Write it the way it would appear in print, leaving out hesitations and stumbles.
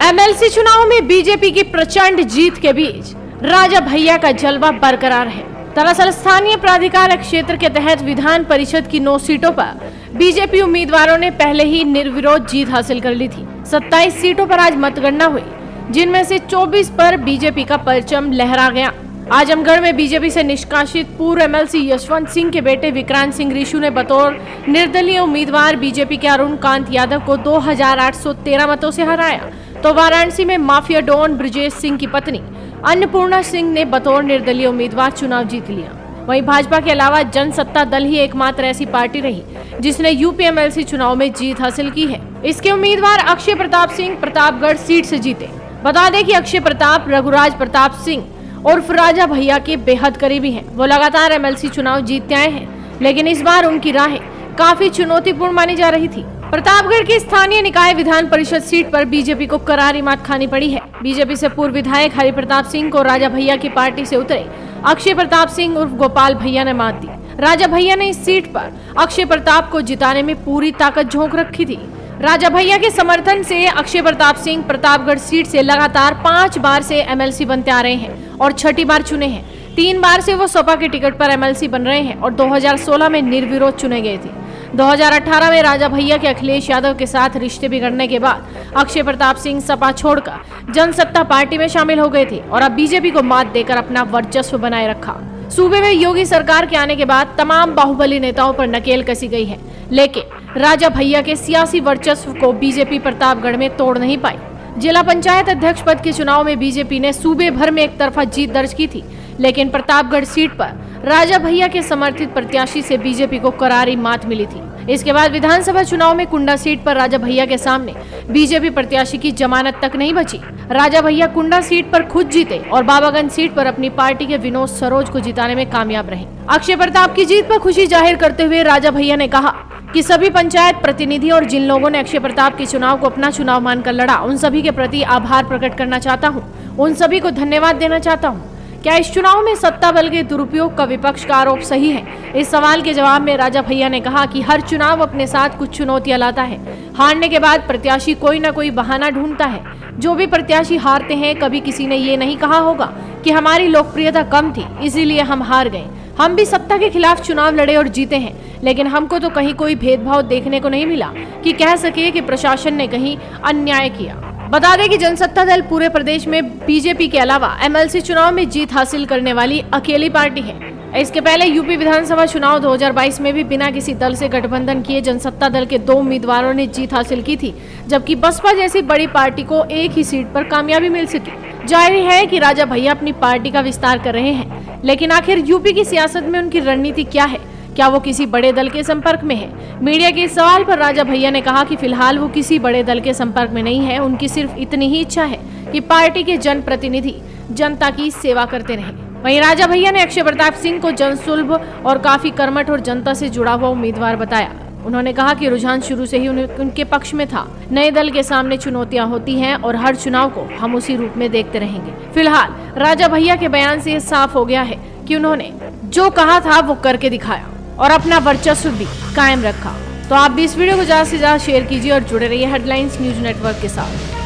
MLC चुनाव में BJP की प्रचंड जीत के बीच राजा भैया का जलवा बरकरार है। दरअसल स्थानीय प्राधिकार क्षेत्र के तहत विधान परिषद की 9 सीटों पर बीजेपी उम्मीदवारों ने पहले ही निर्विरोध जीत हासिल कर ली थी। 27 सीटों पर आज मतगणना हुई, जिनमें से 24 पर बीजेपी का परचम लहरा गया। आजमगढ़ में बीजेपी से निष्कासित पूर्व एमएलसी यशवंत सिंह के बेटे विक्रांत सिंह ऋषु ने बतौर निर्दलीय उम्मीदवार बीजेपी के अरुण कांत यादव को 2813 मतों से हराया, तो वाराणसी में माफिया डॉन ब्रजेश सिंह की पत्नी अन्नपूर्णा सिंह ने बतौर निर्दलीय उम्मीदवार चुनाव जीत लिया। वहीं भाजपा के अलावा जनसत्ता दल ही एकमात्र ऐसी पार्टी रही जिसने यूपी एमएलसी चुनाव में जीत हासिल की है। इसके उम्मीदवार अक्षय प्रताप सिंह प्रतापगढ़ सीट से जीते। बता दें कि अक्षय प्रताप रघुराज प्रताप सिंह उर्फ राजा भैया के बेहद करीबी हैं। वो लगातार एमएलसी चुनाव जीतते आए हैं, लेकिन इस बार उनकी राहें काफी चुनौतीपूर्ण मानी जा रही थी। प्रतापगढ़ की स्थानीय निकाय विधान परिषद सीट पर बीजेपी को करारी मात खानी पड़ी है। बीजेपी से पूर्व विधायक हरि प्रताप सिंह को राजा भैया की पार्टी से उतरे अक्षय प्रताप सिंह उर्फ गोपाल भैया ने मात दी। राजा भैया ने इस सीट पर अक्षय प्रताप को जिताने में पूरी ताकत झोंक रखी थी। राजा भैया के समर्थन से अक्षय प्रताप सिंह प्रतापगढ़ सीट से लगातार 5 बार से एमएलसी बनते आ रहे हैं और 6ठी बार चुने हैं। 3 बार से वो सपा के टिकट पर एमएलसी बन रहे हैं और 2016 में निर्विरोध चुने गए थे। 2018 में राजा भैया के अखिलेश यादव के साथ रिश्ते बिगड़ने के बाद अक्षय प्रताप सिंह सपा छोड़कर जनसत्ता पार्टी में शामिल हो गए थे और अब बीजेपी को मात देकर अपना वर्चस्व बनाए रखा। सूबे में योगी सरकार के आने के बाद तमाम बाहुबली नेताओं पर नकेल कसी गई है, लेकिन राजा भैया के सियासी वर्चस्व को बीजेपी प्रतापगढ़ में तोड़ नहीं पाई। जिला पंचायत अध्यक्ष पद के चुनाव में बीजेपी ने सूबे भर में एक तरफा जीत दर्ज की थी, लेकिन प्रतापगढ़ सीट पर राजा भैया के समर्थित प्रत्याशी से बीजेपी को करारी मात मिली थी। इसके बाद विधानसभा चुनाव में कुंडा सीट पर राजा भैया के सामने बीजेपी प्रत्याशी की जमानत तक नहीं बची। राजा भैया कुंडा सीट पर खुद जीते और बाबागंज सीट पर अपनी पार्टी के विनोद सरोज को जिताने में कामयाब रहे। अक्षय प्रताप की जीत पर खुशी जाहिर करते हुए राजा भैया ने कहा कि सभी पंचायत प्रतिनिधि और जिन लोगों ने अक्षय प्रताप के चुनाव को अपना चुनाव मानकर लड़ा, उन सभी के प्रति आभार प्रकट करना चाहता हूं। उन सभी को धन्यवाद देना चाहता हूं। क्या इस चुनाव में सत्ता बल के दुरुपयोग का विपक्ष का आरोप सही है? इस सवाल के जवाब में राजा भैया ने कहा कि हर चुनाव अपने साथ कुछ चुनौतियां लाता है। हारने के बाद प्रत्याशी कोई न कोई बहाना ढूंढता है। जो भी प्रत्याशी हारते हैं, कभी किसी ने ये नहीं कहा होगा कि हमारी लोकप्रियता कम थी इसीलिए हम हार गए। हम भी सत्ता के खिलाफ चुनाव लड़े और जीते हैं, लेकिन हमको तो कहीं कोई भेदभाव देखने को नहीं मिला कि कह सके कि प्रशासन ने कहीं अन्याय किया। बता दें कि जनसत्ता दल पूरे प्रदेश में बीजेपी के अलावा एमएलसी चुनाव में जीत हासिल करने वाली अकेली पार्टी है। इसके पहले यूपी विधानसभा चुनाव 2022 में भी बिना किसी दल से गठबंधन किए जनसत्ता दल के 2 उम्मीदवारों ने जीत हासिल की थी, जबकि बसपा जैसी बड़ी पार्टी को एक ही सीट पर कामयाबी मिल सकी। जाहिर है कि राजा भैया अपनी पार्टी का विस्तार कर रहे हैं, लेकिन आखिर यूपी की सियासत में उनकी रणनीति क्या है? क्या वो किसी बड़े दल के संपर्क में है? मीडिया के इस सवाल पर राजा भैया ने कहा कि फिलहाल वो किसी बड़े दल के संपर्क में नहीं है। उनकी सिर्फ इतनी ही इच्छा है कि पार्टी के जनप्रतिनिधि जनता की सेवा करते रहें। वहीं राजा भैया ने अक्षय प्रताप सिंह को जनसुलभ और काफी कर्मठ और जनता से जुड़ा हुआ उम्मीदवार बताया। उन्होंने कहा कि रुझान शुरू से ही उनके पक्ष में था। नए दल के सामने चुनौतियां होती हैं और हर चुनाव को हम उसी रूप में देखते रहेंगे। फिलहाल राजा भैया के बयान से ये साफ हो गया है कि उन्होंने जो कहा था वो करके दिखाया और अपना वर्चस्व भी कायम रखा। तो आप भी इस वीडियो को ज्यादा से ज्यादा शेयर कीजिए और जुड़े रहिए हेडलाइंस न्यूज नेटवर्क के साथ।